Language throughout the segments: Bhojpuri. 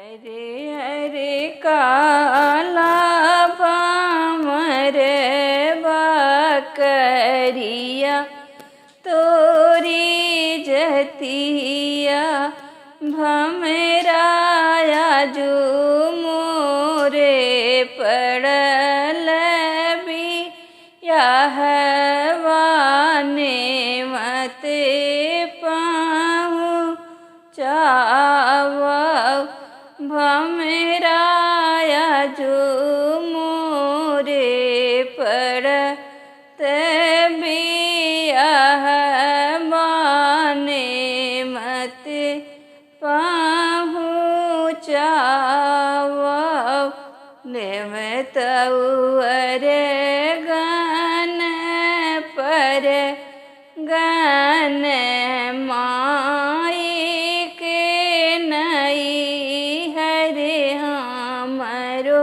हरे हरे काला पामर बकरिया तोरी जतिया भमराया जो मोरे पड़ल बिया हवाने मते पहुँचावा भमराया जो मोरे पड़त बिया हवाने मते पहुँचावा लेवतउर गन पर गन माई के नई हरे हमरो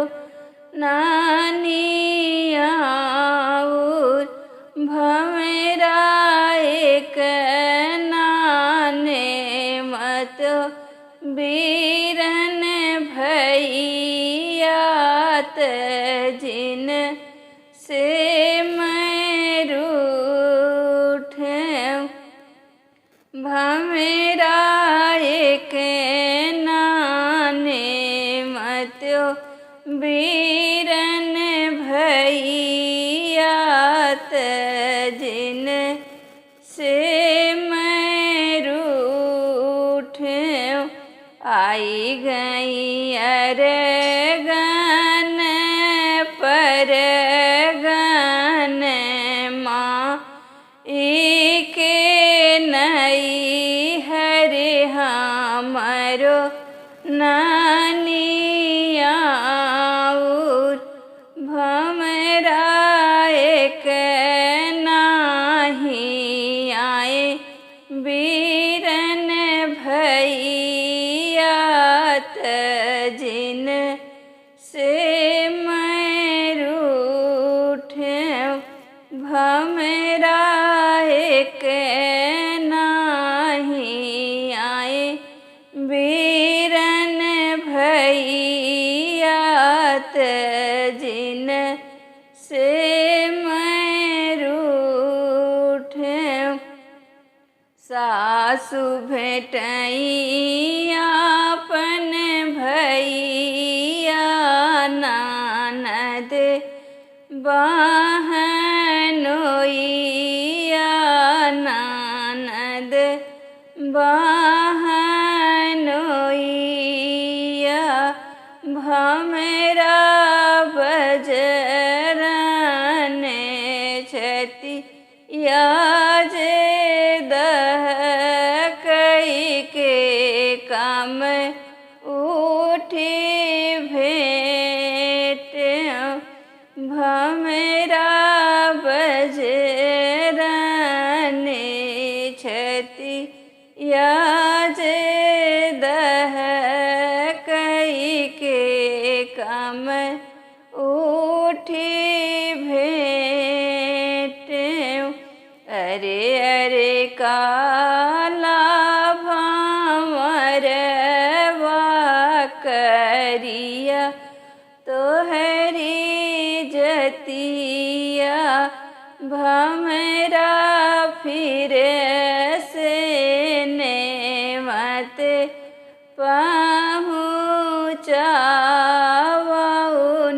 नानिया भमराए के नाने मत बीरन भैयात जिन से मैं रूठे भमराए के नाने मत बीरन भैयात जिन से मैं रूठे आई गई अरे गन पर गन माँ के नई हरे हमरो नानिया भमराए के नाही आए बीरन भैयात जिन से मैं रूठे भमराए के नाही आए बीरन भैयात जिन से मैं रूठे सासु भेटई आपन भैया ननद बहनोइया ननद बहनोइया भमरा बजरन छति याजे दह कई के काम उठी भेंट भमरा बजरन छति याजे दह कई के काम उठी भेंट अरे अरे काला भंवर बकरिया तोहरी जतिया भमरा फिर से नेमत पहुँचावा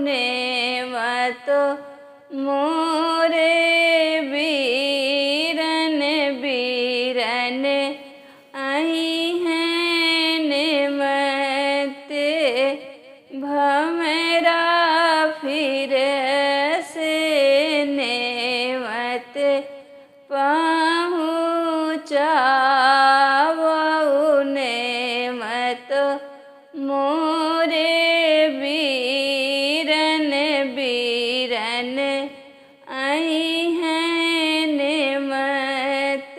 नेमत मोरे बीरन बीरन आई हैं नेमत भमरा फिर से नेमत पहुँचावा नेमत मोरे बीरन बीरन आई हैं नेमत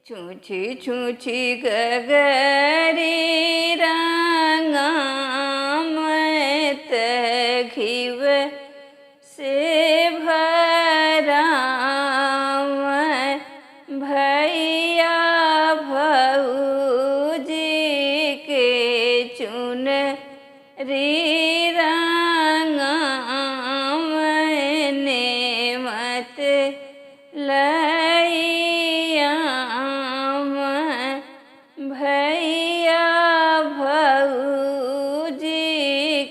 छूछी छूछी गगरी रंगामत घिव से भराम भैया भौजी के री रंगाम ने मत लइयाम भैया भौजी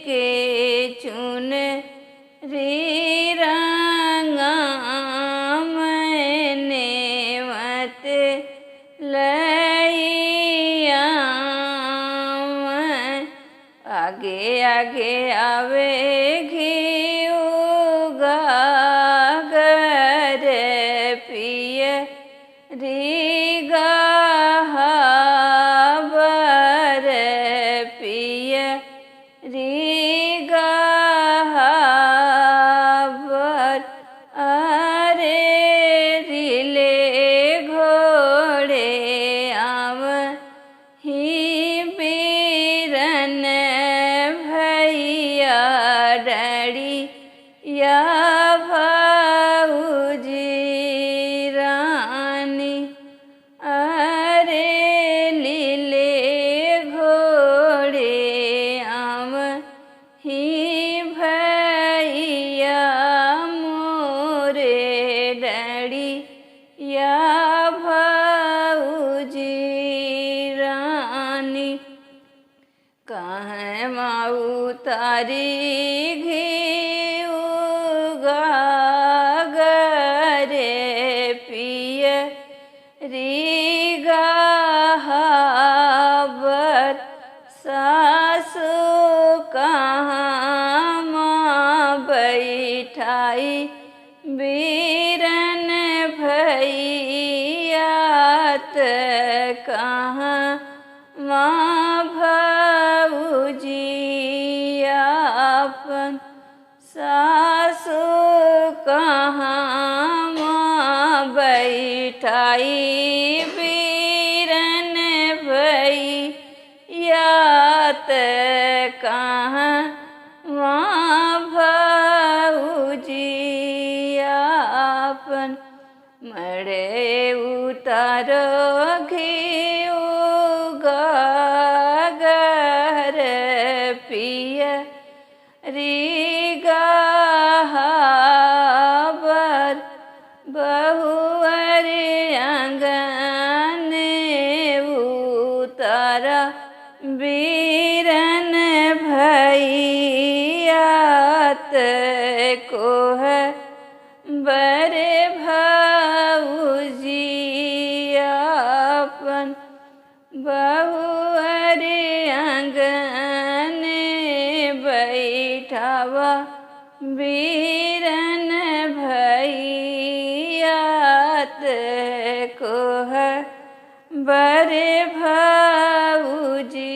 के चुन री रंगाम ने मत लइयाम आगे आगे आवे घिउ गागर पिय री गहाबर पिय री गहाबर अरे रिले घोड़े आव ही बीरन भैया डड़ी या भौजी रानी अरे लीले घोड़े आम ही भैया मोरे डड़ी या भौजी रानी कहाँ माऊ तारी घिउ गागरे पिय री गहाबर सासु कहाँ माँ बैठाई बीरन भैया त कहाँ माँ भौजी आपन सासु कहाँ माँ बैठाई बीरन भैया त कहाँ माँ भौजी आपन मरे उतारो घिउ गागर पिय री गहाबर बहुअर आंगन उतारा बीरन भैया त कोह बरे भौजी आपन बहुअर आंगन बैठावा बीरन भैया त कोह बरे भौजी।